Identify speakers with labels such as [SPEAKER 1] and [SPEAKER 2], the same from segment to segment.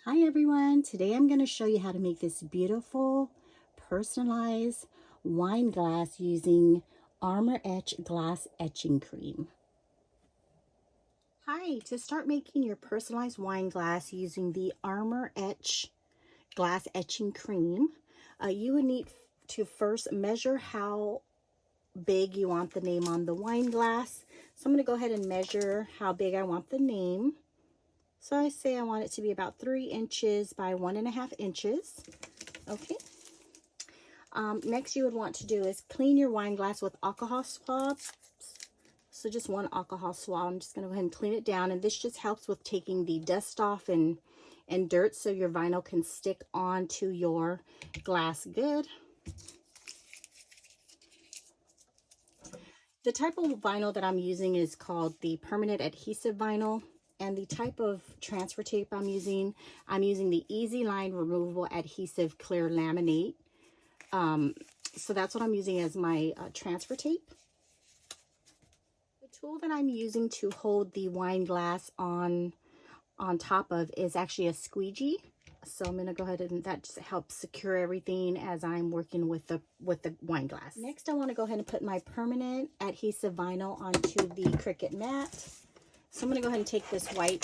[SPEAKER 1] Hi everyone, today I'm going to show you how to make this beautiful personalized wine glass using Armor Etch glass etching cream. Hi, to start making your personalized wine glass using the Armor Etch glass etching cream, you would need to first measure how big you want the name on the wine glass. So I'm going to go ahead and measure how big I want the name. So I say I want it to be about 3 inches by 1.5 inches. Okay. Next you would want to do is clean your wine glass with alcohol swabs. So just one alcohol swab. I'm just going to go ahead and clean it down. And this just helps with taking the dust off and dirt so your vinyl can stick onto your glass good. The type of vinyl that I'm using is called the permanent adhesive vinyl. And the type of transfer tape I'm using the Easy Line Removable Adhesive Clear Laminate. So that's what I'm using as my transfer tape. The tool that I'm using to hold the wine glass on top of is actually a squeegee. So I'm going to go ahead and that just helps secure everything as I'm working with the wine glass. Next, I want to go ahead and put my permanent adhesive vinyl onto the Cricut mat. So I'm going to go ahead and take this white,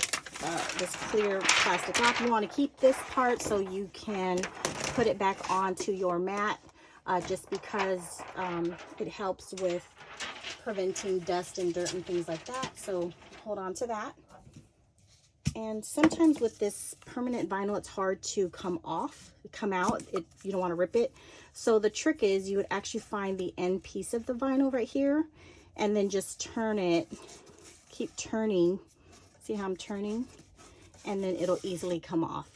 [SPEAKER 1] this clear plastic off. You want to keep this part so you can put it back onto your mat, just because it helps with preventing dust and dirt and things like that. So hold on to that. And sometimes with this permanent vinyl, it's hard to come out. You don't want to rip it. So the trick is you would actually find the end piece of the vinyl right here and then just turn it. Keep turning. See how I'm turning? And then it'll easily come off.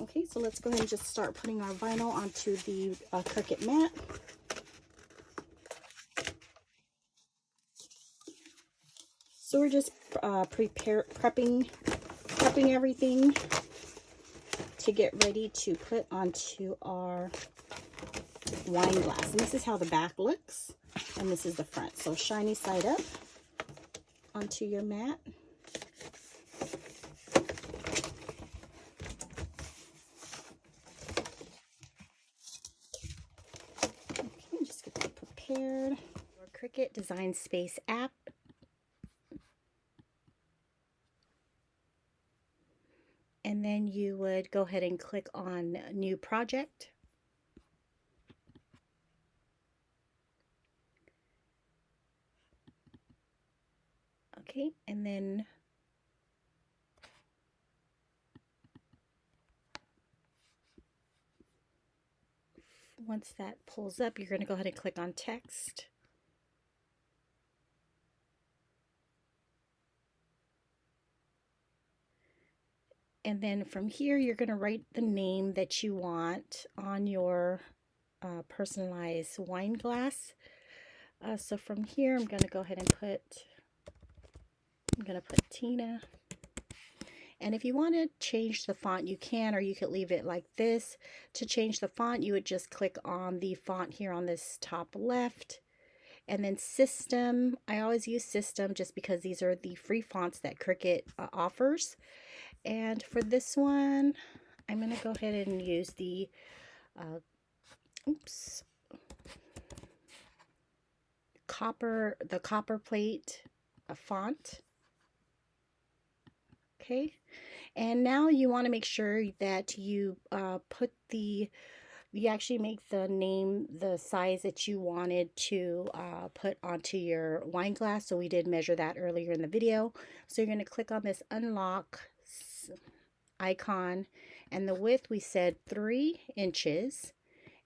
[SPEAKER 1] Okay, so let's go ahead and just start putting our vinyl onto the Cricut mat. So we're just prepping everything to get ready to put onto our wine glass. And this is how the back looks, and this is the front. So shiny side up onto your mat. Okay, just get that prepared. Your Cricut Design Space app. And then you would go ahead and click on New Project. Okay, and then once that pulls up, you're going to go ahead and click on Text. And then from here, you're going to write the name that you want on your personalized wine glass. So from here, I'm going to go ahead and put Tina. And if you want to change the font, you can, or you could leave it like this. To change the font, you would just click on the font here on this top left. And then System. I always use System just because these are the free fonts that Cricut offers. And for this one, I'm going to go ahead and use the copper plate font. Okay, and now you want to make sure that you you actually make the name the size that you wanted to put onto your wine glass. So we did measure that earlier in the video. So you're going to click on this unlock icon, and the width we said 3 inches,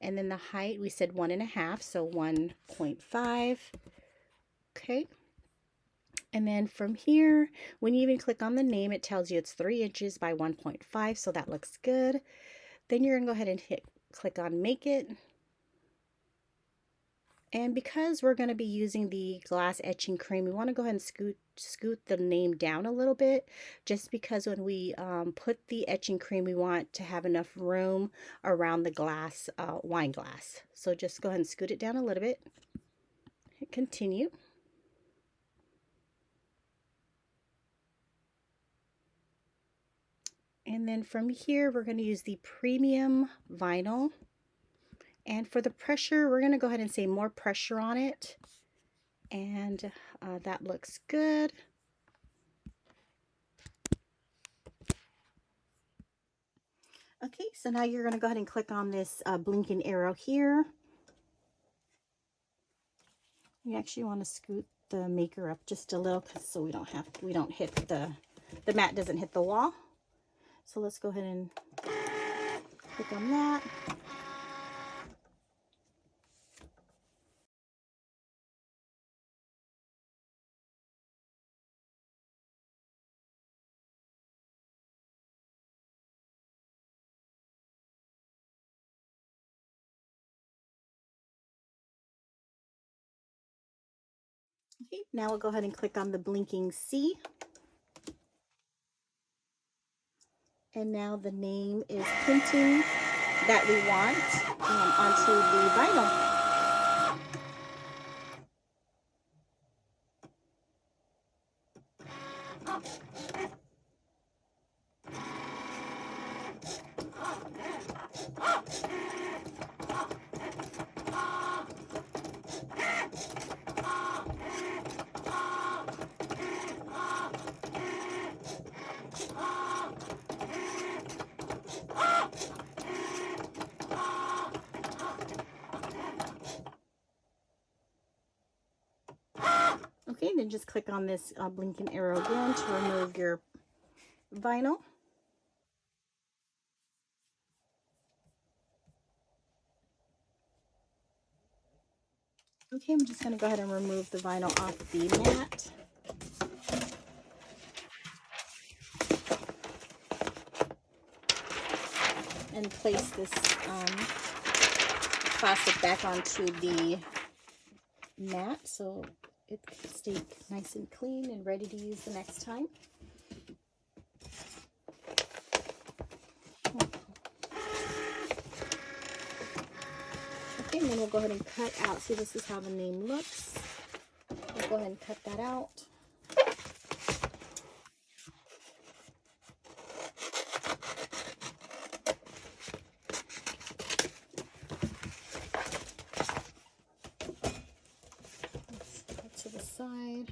[SPEAKER 1] and then the height we said 1.5, so 1.5. Okay. And then from here, when you even click on the name, it tells you it's 3 inches by 1.5, so that looks good. Then you're going to go ahead and click on Make It. And because we're going to be using the glass etching cream, we want to go ahead and scoot the name down a little bit, just because when we put the etching cream, we want to have enough room around the glass, wine glass. So just go ahead and scoot it down a little bit. Hit continue. And then from here, we're going to use the premium vinyl. And for the pressure, we're going to go ahead and say more pressure on it. And that looks good. Okay, so now you're going to go ahead and click on this blinking arrow here. You actually want to scoot the maker up just a little so we don't hit the mat doesn't hit the wall. So let's go ahead and click on that. Okay, now we'll go ahead and click on the blinking C. And now the name is printing that we want onto the vinyl. Okay, then just click on this blinking arrow again to remove your vinyl. Okay, I'm just going to go ahead and remove the vinyl off the mat. And place this plastic back onto the mat so it can stay nice and clean and ready to use the next time. Okay, and then we'll go ahead and cut out. See, this is how the name looks. We'll go ahead and cut that out. To the side.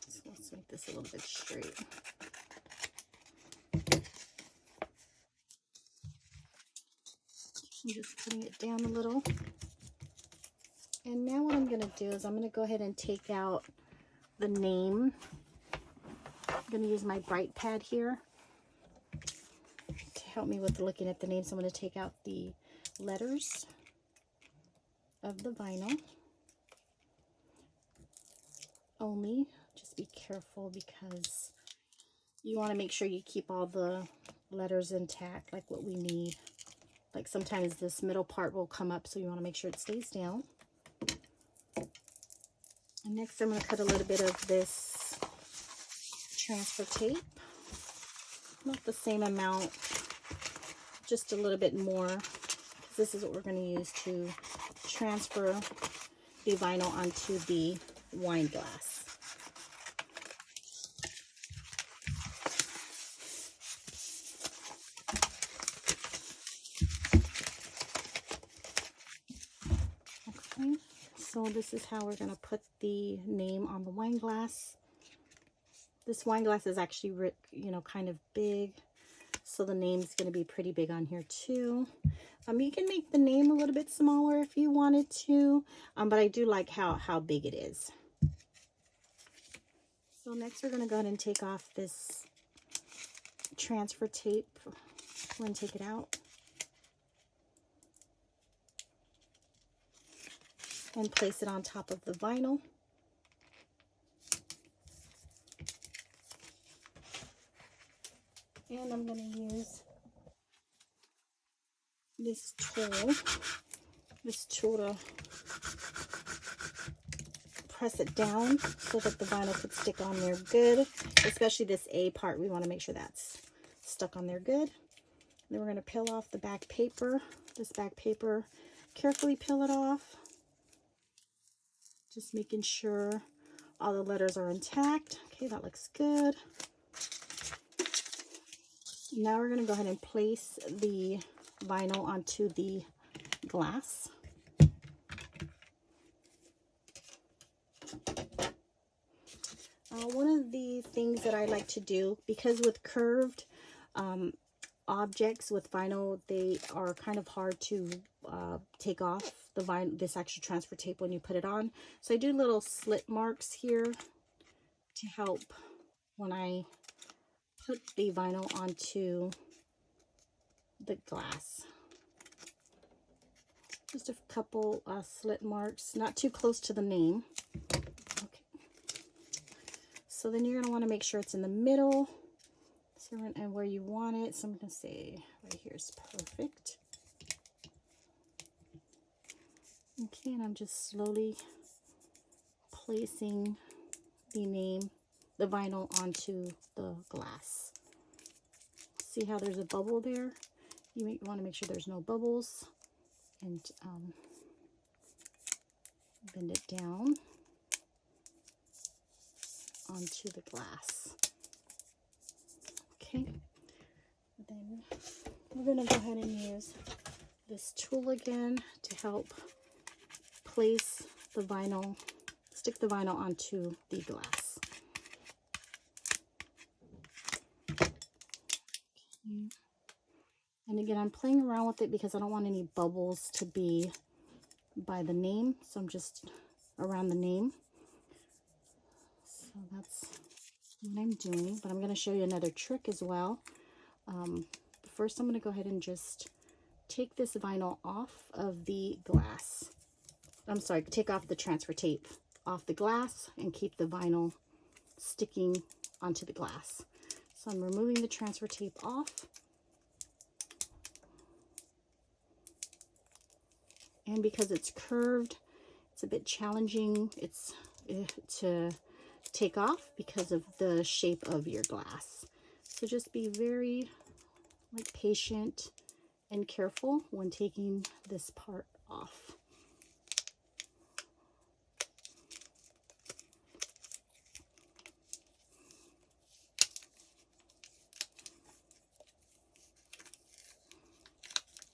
[SPEAKER 1] So let's make this a little bit straight. I'm just putting it down a little. And now what I'm going to do is I'm going to go ahead and take out the name. I'm going to use my bright pad here to help me with looking at the name. So I'm going to take out the letters of the vinyl. Only just be careful because you want to make sure you keep all the letters intact, like what we need. Like sometimes this middle part will come up, so you want to make sure it stays down. And next I'm going to cut a little bit of this transfer tape. Not the same amount, just a little bit more. This is what we're going to use to transfer the vinyl onto the wine glass. Okay, so this is how we're going to put the name on the wine glass. This wine glass is actually, you know, kind of big, so the name's going to be pretty big on here too. You can make the name a little bit smaller if you wanted to, but I do like how big it is. So next we're going to go ahead and take off this transfer tape. We're going to take it out and place it on top of the vinyl. And I'm going to use this tool to press it down so that the vinyl could stick on there good. Especially this A part, we want to make sure that's stuck on there good. Then we're going to peel off the back paper. This back paper, carefully peel it off. Just making sure all the letters are intact. Okay, that looks good. Now we're going to go ahead and place the vinyl onto the glass. One of the things that I like to do, because with curved objects with vinyl, they are kind of hard to take off the vinyl, this extra transfer tape when you put it on. So I do little slit marks here to help when I put the vinyl onto the glass. Just a couple slit marks, not too close to the name. Okay. So then you're going to want to make sure it's in the middle, so and where you want it. So I'm going to say right here is perfect. Okay, and I'm just slowly placing the name, the vinyl onto the glass. See how there's a bubble there? You want to make sure there's no bubbles, and bend it down onto the glass. Okay, then we're going to go ahead and use this tool again to help place the vinyl, stick the vinyl onto the glass. Okay. And again, I'm playing around with it because I don't want any bubbles to be by the name, so I'm just around the name. So that's what I'm doing, but I'm going to show you another trick as well. First, I'm going to go ahead and just take this vinyl off of the glass. I'm sorry, take off the transfer tape off the glass and keep the vinyl sticking onto the glass. So I'm removing the transfer tape off. And because it's curved, it's a bit challenging to take off because of the shape of your glass. So just be very patient and careful when taking this part off.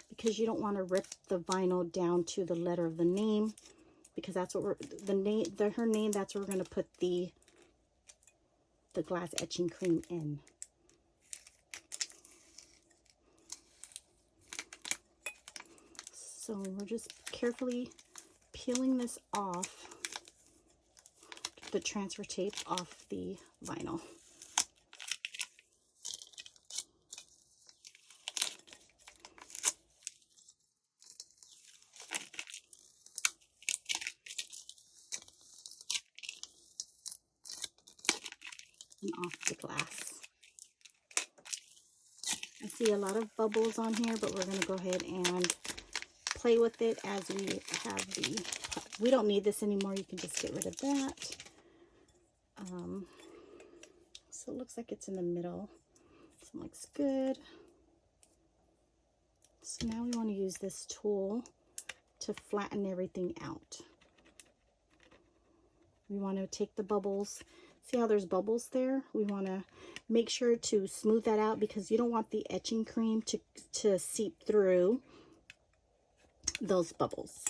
[SPEAKER 1] Because you don't want to rip the vinyl down to the letter of the name, because that's what her name, that's where we're going to put the glass etching cream in. So we're just carefully peeling this off, the transfer tape off the vinyl. And off the glass. I see a lot of bubbles on here, but we're going to go ahead and play with it as we have the, we don't need this anymore, you can just get rid of that. So it looks like it's in the middle, so it looks good. So now we want to use this tool to flatten everything out. We want to take the bubbles, see how there's bubbles there? We want to make sure to smooth that out because you don't want the etching cream to seep through those bubbles.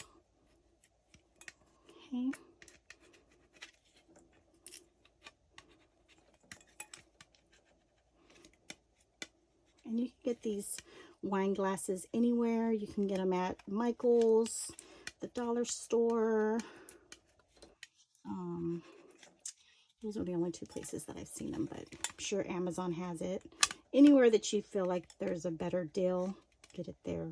[SPEAKER 1] Okay. And you can get these wine glasses anywhere. You can get them at Michael's, the dollar store. Those are the only two places that I've seen them, but I'm sure Amazon has it. Anywhere that you feel like there's a better deal, get it there.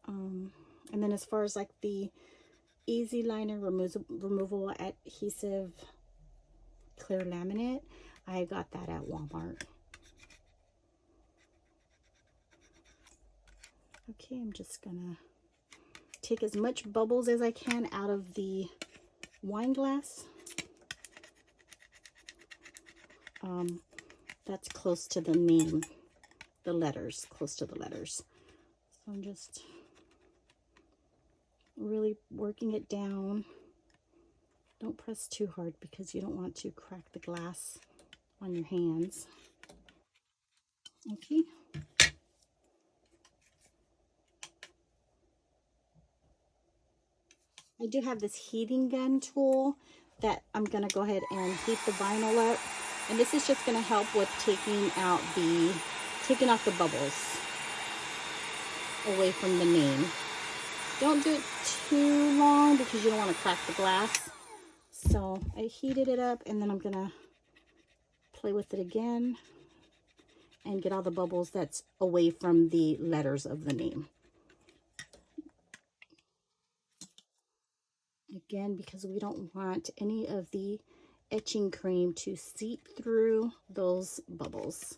[SPEAKER 1] And then as far as like the easy liner removable adhesive clear laminate, I got that at Walmart. Okay, I'm just gonna take as much bubbles as I can out of the wine glass. That's close to the name, the letters, close to the letters. So I'm just really working it down. Don't press too hard because you don't want to crack the glass on your hands. Okay. I do have this heating gun tool that I'm going to go ahead and heat the vinyl up. And this is just going to help with taking off the bubbles away from the name. Don't do it too long because you don't want to crack the glass. So I heated it up, and then I'm going to play with it again and get all the bubbles that's away from the letters of the name. Again, because we don't want any of the etching cream to seep through those bubbles.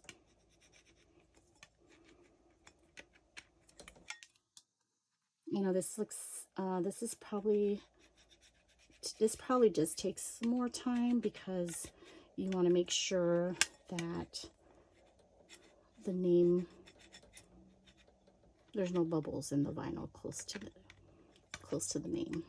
[SPEAKER 1] You know, this probably just takes more time because you want to make sure that the name, there's no bubbles in the vinyl close to the name.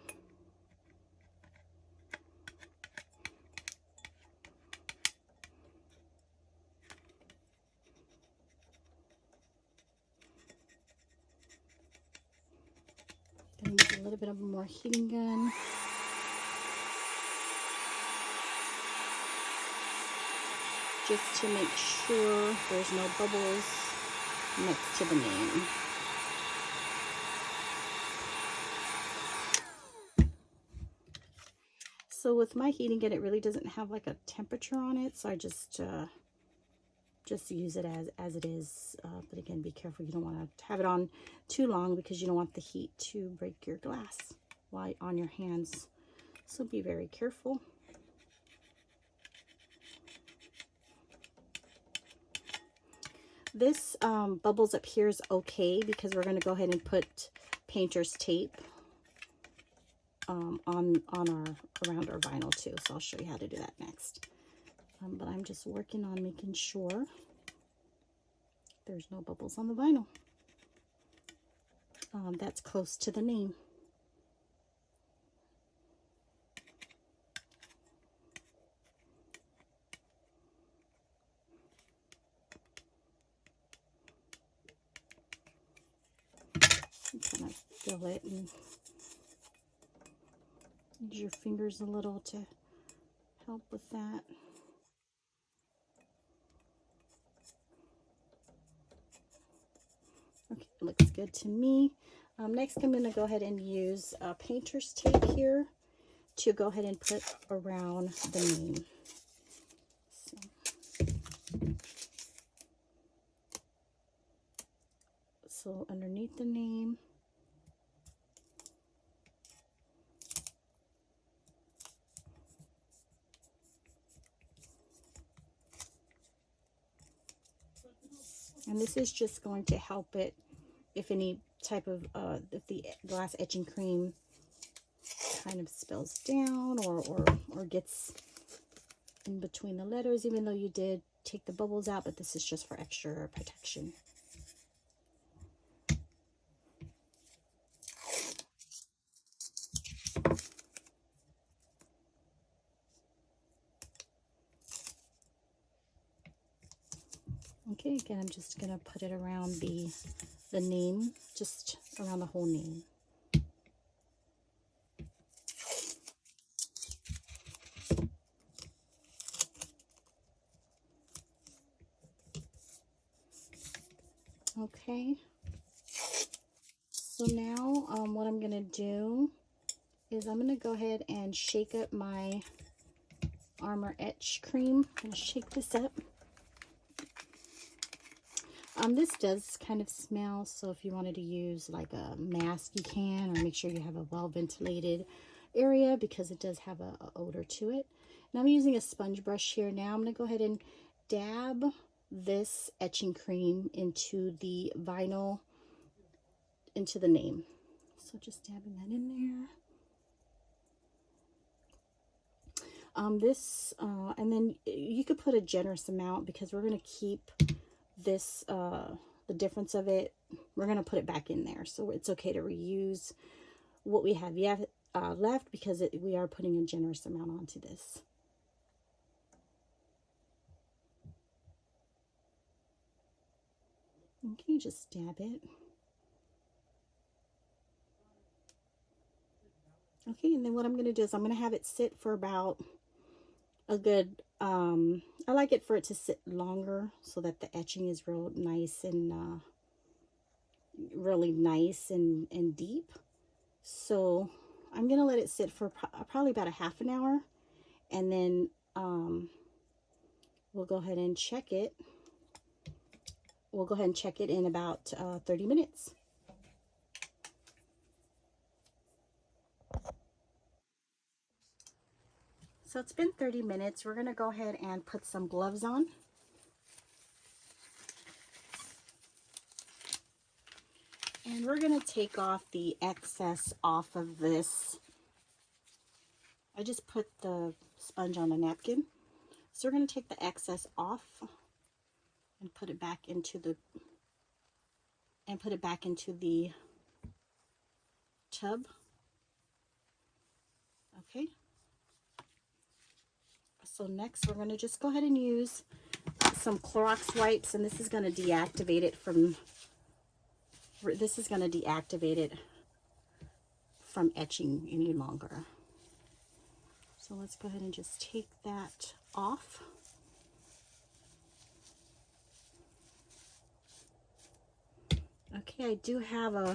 [SPEAKER 1] Gonna use a little bit of a more heating gun. Just to make sure there's no bubbles next to the name. So with my heating gun, it really doesn't have like a temperature on it, so I just use it as it is. But again, be careful. You don't want to have it on too long because you don't want the heat to break your glass while on your hands. So be very careful. This bubbles up here is okay because we're going to go ahead and put painter's tape around our vinyl too. So I'll show you how to do that next. But I'm just working on making sure there's no bubbles on the vinyl. That's close to the name. Kind of fill it and use your fingers a little to help with that. Okay, looks good to me. Next, I'm going to go ahead and use painter's tape here to go ahead and put around the name. So underneath the name. And this is just going to help it if any type of, if the glass etching cream kind of spills down or gets in between the letters, even though you did take the bubbles out, but this is just for extra protection. Okay, again, I'm just going to put it around the name, just around the whole name. Okay, so now what I'm going to do is I'm going to go ahead and shake up my Armor Etch cream. I'm going to shake this up. This does kind of smell, so if you wanted to use like a mask, you can, or make sure you have a well-ventilated area because it does have a odor to it. Now I'm using a sponge brush here. Now I'm going to go ahead and dab this etching cream into the vinyl, into the name. So just dabbing that in there. And then you could put a generous amount because we're going to keep this, the difference of it, we're going to put it back in there. So it's okay to reuse what we have left because we are putting a generous amount onto this. Okay, just dab it. Okay, and then what I'm going to do is I'm going to have it sit for about a good, I like it for it to sit longer so that the etching is real nice and really nice and deep. So I'm going to let it sit for probably about a half an hour, and then we'll go ahead and check it. We'll go ahead and check it in about 30 minutes. So it's been 30 minutes. We're going to go ahead and put some gloves on. And we're going to take off the excess off of this. I just put the sponge on a napkin. So we're going to take the excess off and put it back into the tub. Okay. So next we're going to just go ahead and use some Clorox wipes, and this is going to deactivate it from etching any longer. So let's go ahead and just take that off. Okay, I do have a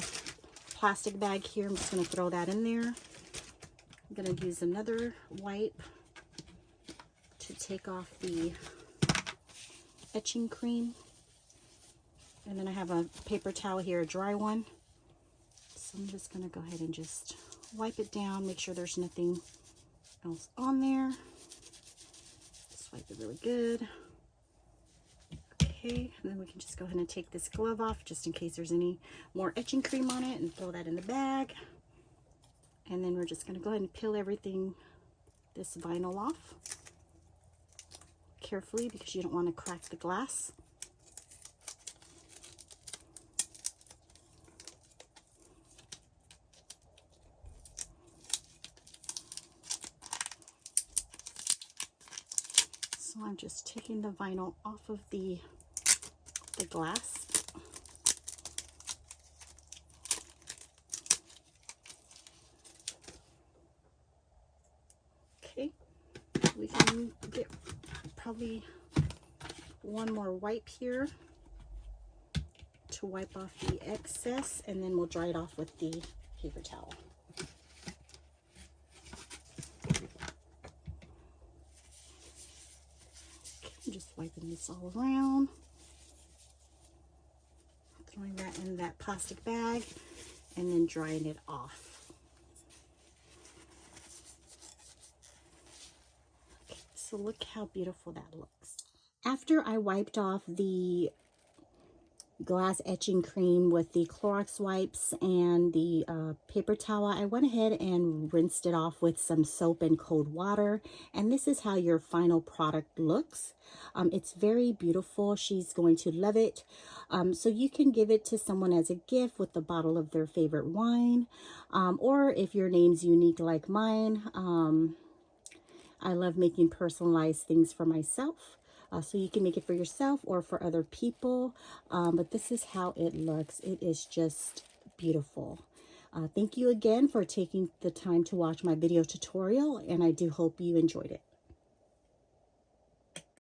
[SPEAKER 1] plastic bag here. I'm just going to throw that in there. I'm going to use another wipe to take off the etching cream. And then I have a paper towel here, a dry one. So I'm just going to go ahead and just wipe it down, make sure there's nothing else on there. Just wipe it really good. Okay, and then we can just go ahead and take this glove off just in case there's any more etching cream on it, and throw that in the bag. And then we're just going to go ahead and peel everything, this vinyl off carefully because you don't want to crack the glass. So I'm just taking the vinyl off of the glass. Okay, we can get probably one more wipe here to wipe off the excess, and then we'll dry it off with the paper towel. Okay, just wiping this all around. Throwing that in that plastic bag and then drying it off. Okay, so look how beautiful that looks. After I wiped off the glass etching cream with the Clorox wipes and the paper towel, I went ahead and rinsed it off with some soap and cold water, and this is how your final product looks. It's very beautiful. She's going to love it. So you can give it to someone as a gift with a bottle of their favorite wine, or if your name's unique like mine. I love making personalized things for myself. So you can make it for yourself or for other people. But this is how it looks. It is just beautiful. Thank you again for taking the time to watch my video tutorial, and I do hope you enjoyed it.